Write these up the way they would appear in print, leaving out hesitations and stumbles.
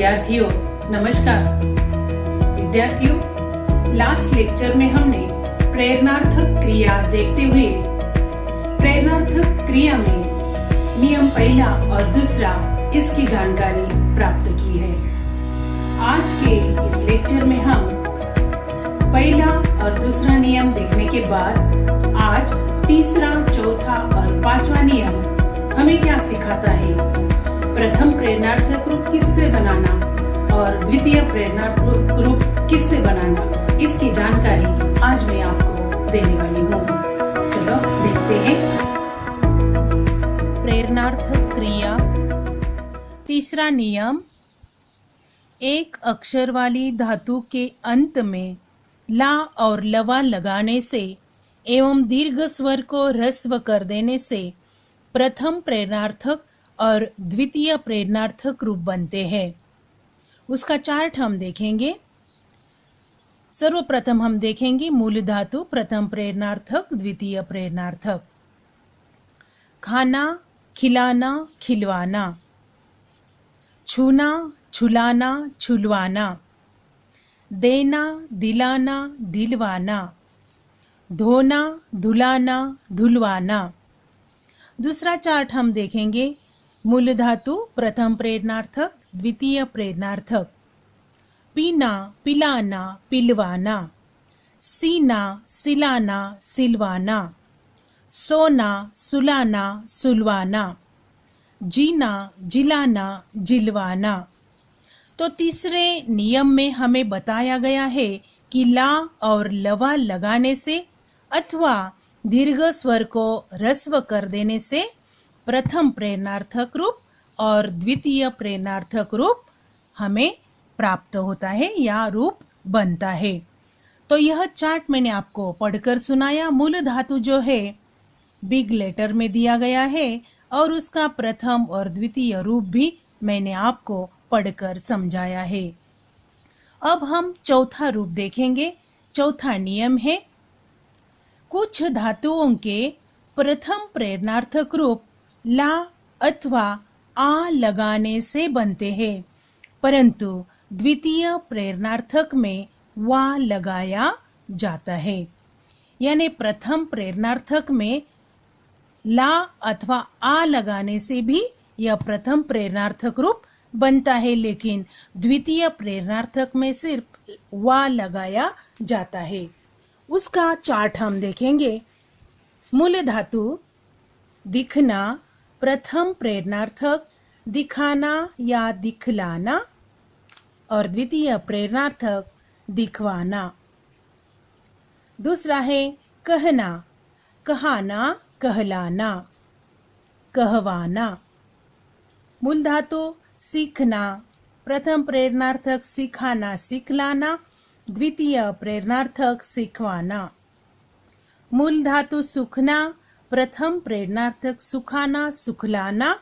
विद्यार्थियों नमस्कार। विद्यार्थियों, लास्ट लेक्चर में हमने प्रेरणार्थक क्रिया देखते हुए प्रेरणार्थक क्रिया में नियम पहला और दूसरा इसकी जानकारी प्राप्त की है। आज के इस लेक्चर में हम पहला और दूसरा नियम देखने के बाद आज तीसरा, चौथा और पांचवा नियम हमें क्या सिखाता है, प्रथम प्रेरणार्थक रूप किससे बनाना और द्वितीय प्रेरणार्थक रूप किससे बनाना, इसकी जानकारी आज मैं आपको देने वाली हूँ। चलो देखते हैं। प्रेरणार्थक क्रिया। तीसरा नियम, एक अक्षर वाली धातु के अंत में ला और लवा लगाने से एवं दीर्घ स्वर को ह्रस्व कर देने से प्रथम प्रेरणार्थक और द्वितीय प्रेरणार्थक रूप बनते हैं। उसका चार्ट हम देखेंगे। सर्वप्रथम हम देखेंगे मूल धातु, प्रथम प्रेरणार्थक, द्वितीय प्रेरणार्थक। खाना, खिलाना, खिलवाना। छूना, छुलाना, छुलवाना। देना, दिलाना, दिलवाना। धोना, धुलाना, धुलवाना। दूसरा चार्ट हम देखेंगे। मूल धातु, प्रथम प्रेरणार्थक, द्वितीय प्रेरणार्थक। पीना, पिलाना, पिलवाना। सीना, सिलाना, सिलवाना। सोना, सुलाना, सुलवाना। जीना, जिलाना, जिलवाना। तो तीसरे नियम में हमें बताया गया है कि ला और लवा लगाने से अथवा दीर्घ स्वर को ह्रस्व कर देने से प्रथम प्रेरणार्थक रूप और द्वितीय प्रेरणार्थक रूप हमें प्राप्त होता है या रूप बनता है। तो यह चार्ट मैंने आपको पढ़कर सुनाया। मूल धातु जो है बिग लेटर में दिया गया है और उसका प्रथम और द्वितीय रूप भी मैंने आपको पढ़कर समझाया है। अब हम चौथा रूप देखेंगे। चौथा नियम है, कुछ धातुओं के प्रथम प्रेरणार्थक रूप ला अथवा आ लगाने से बनते हैं, परंतु द्वितीय प्रेरणार्थक में वा लगाया जाता है। यानी प्रथम प्रेरणार्थक में ला अथवा आ लगाने से भी यह प्रथम प्रेरणार्थक रूप बनता है, लेकिन द्वितीय प्रेरणार्थक में सिर्फ वा लगाया जाता है। उसका चार्ट हम देखेंगे। मूल धातु दिखना, प्रथम प्रेरणार्थक दिखाना या दिखलाना और द्वितीय प्रेरणार्थक दिखवाना। दूसरा है कहना, कहाना, कहलाना, कहवाना। मूल धातु सीखना, प्रथम प्रेरणार्थक सिखाना, सिखलाना, द्वितीय प्रेरणार्थक सिखवाना। मूल धातु सुखना, प्रथम प्रेरणार्थक सुखाना, सुखलाना,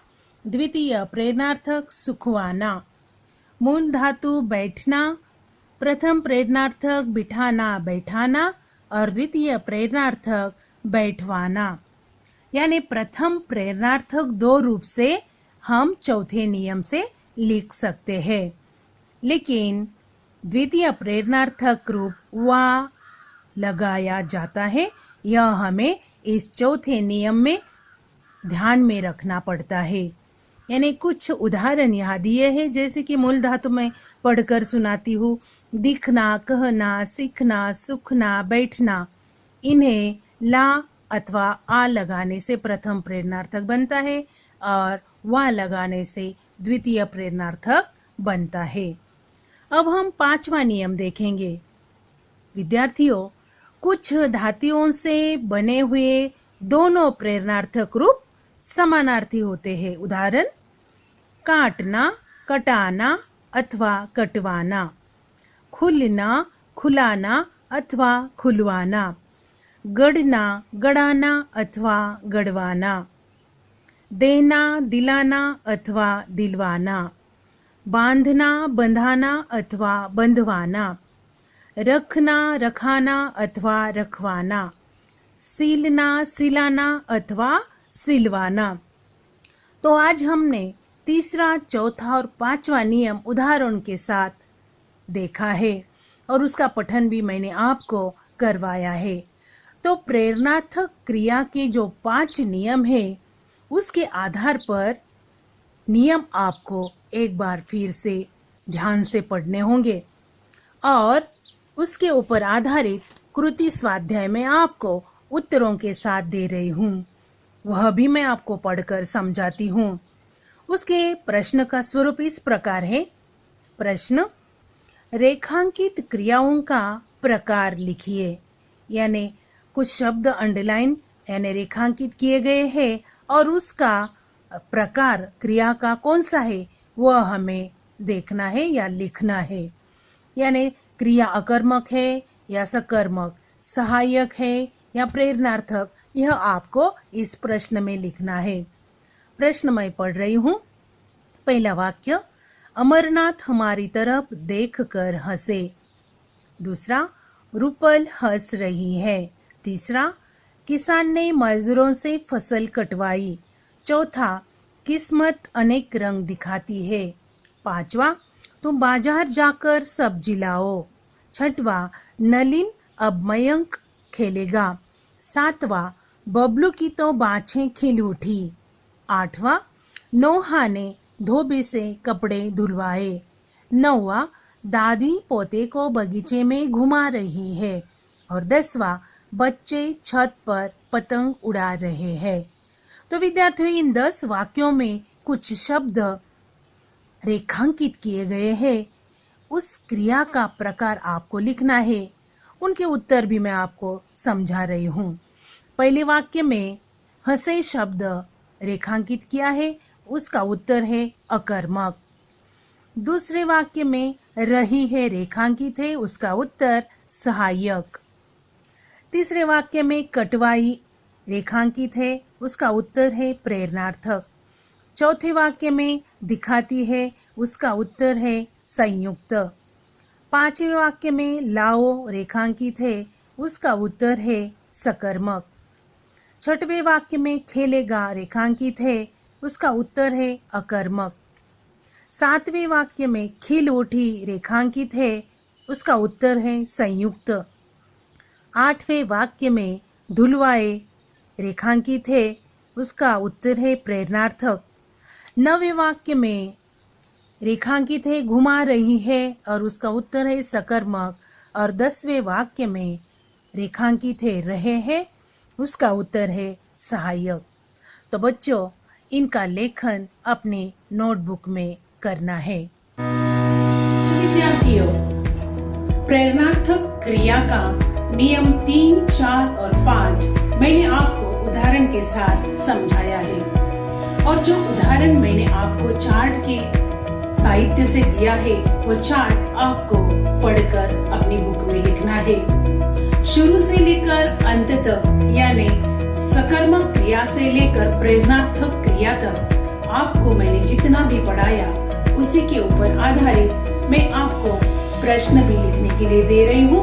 द्वितीय प्रेरणार्थक सुखवाना। मूल धातु बैठना, प्रथम प्रेरणार्थक बिठाना, बैठाना और द्वितीय प्रेरणार्थक बैठवाना। यानी प्रथम प्रेरणार्थक दो रूप से हम चौथे नियम से लिख सकते हैं, लेकिन द्वितीय प्रेरणार्थक रूप वा लगाया जाता है। यह हमें इस चौथे नियम में ध्यान में रखना पड़ता है। यानी कुछ उदाहरण यहाँ दिए हैं, जैसे कि मूल धातु में पढ़कर सुनाती हूँ। दिखना, कहना, सीखना, सुखना, बैठना, इन्हें ला अथवा आ लगाने से प्रथम प्रेरणार्थक बनता है और वा लगाने से द्वितीय प्रेरणार्थक बनता है। अब हम पांचवा नियम देखेंगे। विद्यार्थियों, कुछ धातुओं से बने हुए दोनों प्रेरणार्थक रूप समानार्थी होते हैं। उदाहरण, काटना, कटाना अथवा कटवाना। खुलना, खुलाना अथवा खुलवाना। गढ़ना, गढ़ाना अथवा गढ़वाना। देना, दिलाना अथवा दिलवाना। बांधना, बंधाना अथवा बंधवाना। रखना, रखाना अथवा रखवाना। सीलना, सिलाना अथवा सिलवाना। तो आज हमने तीसरा, चौथा और पांचवा नियम उदाहरण के साथ देखा है और उसका पठन भी मैंने आपको करवाया है। तो प्रेरणार्थक क्रिया के जो 5 नियम है उसके आधार पर नियम आपको एक बार फिर से ध्यान से पढ़ने होंगे और उसके ऊपर आधारित कृति स्वाध्याय में आपको उत्तरों के साथ दे रही हूँ, वह भी मैं आपको पढ़कर समझाती हूँ। उसके प्रश्न का स्वरूप इस प्रकार है। प्रश्न, रेखांकित क्रियाओं का प्रकार लिखिए। यानी कुछ शब्द अंडरलाइन यानी रेखांकित किए गए हैं और उसका प्रकार क्रिया का कौन सा है वह हमें देखना है या लिखना है। यानी क्रिया अकर्मक है या सकर्मक, सहायक है या प्रेरणार्थक, यह आपको इस प्रश्न में लिखना है। प्रश्न मैं पढ़ रही हूँ। पहला वाक्य, अमरनाथ हमारी तरफ देखकर हंसे। दूसरा, रूपल हंस रही है। तीसरा, किसान ने मजदूरों से फसल कटवाई। चौथा, किस्मत अनेक रंग दिखाती है। पांचवा, तुम बाजार जाकर सब्जी लाओ। छठवा, नलिन अब मयंक खेलेगा। सातवां, बबलू की तो बाछें खिल उठी। आठवां, नोहा ने धोबी से कपड़े धुलवाए। नौवां, दादी पोते को बगीचे में घुमा रही है। और 10वां, बच्चे छत पर पतंग उड़ा रहे हैं। तो विद्यार्थियों, इन 10 वाक्यों में कुछ शब्द रेखांकित किए गए हैं। उस क्रिया का प्रकार आपको लिखना है। उनके उत्तर भी मैं आपको समझा रही हूँ। पहले वाक्य में हंसे शब्द रेखांकित किया है, उसका उत्तर है अकर्मक। दूसरे वाक्य में रही है रेखांकित है, उसका उत्तर सहायक। तीसरे वाक्य में कटवाई रेखांकित है, उसका उत्तर है प्रेरणार्थक। चौथे वाक्य में दिखाती है, उसका उत्तर है संयुक्त। पांचवें वाक्य में लाओ रेखांकित है, उसका उत्तर है सकर्मक। छठवें वाक्य में खेलेगा रेखांकित है, उसका उत्तर है अकर्मक। सातवें वाक्य में खिल उठी रेखांकित है, उसका उत्तर है संयुक्त। आठवें वाक्य में धुलवाए रेखांकित है, उसका उत्तर है प्रेरणार्थक। नौवें वाक्य में रेखांकित है घुमा रही है और उसका उत्तर है सकर्मक। और 10वें वाक्य में रेखांकित है रहे हैं, उसका उत्तर है सहायक। तो बच्चों, इनका लेखन अपने नोटबुक में करना है। विद्यार्थियों, प्रेरणार्थक क्रिया का नियम 3, 4 और 5 मैंने आपको उदाहरण के साथ समझाया है और जो उदाहरण मैंने आपको चार्ट के साहित्य से दिया है वो चार्ट आपको पढ़कर अपनी बुक में लिखना है। शुरू से लेकर अंत तक, यानी सकर्मक क्रिया से लेकर प्रेरणार्थक क्रिया तक आपको मैंने जितना भी पढ़ाया उसी के ऊपर आधारित मैं आपको प्रश्न भी लिखने के लिए दे रही हूँ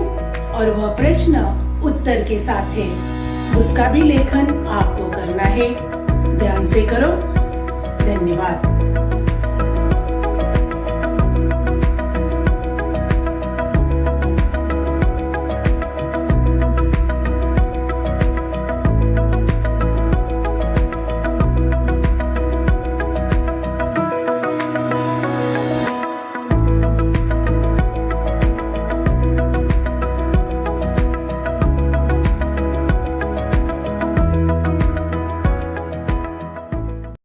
और वह प्रश्न उत्तर के साथ है। उसका भी लेखन आपको करना है। ध्यान से करो। धन्यवाद।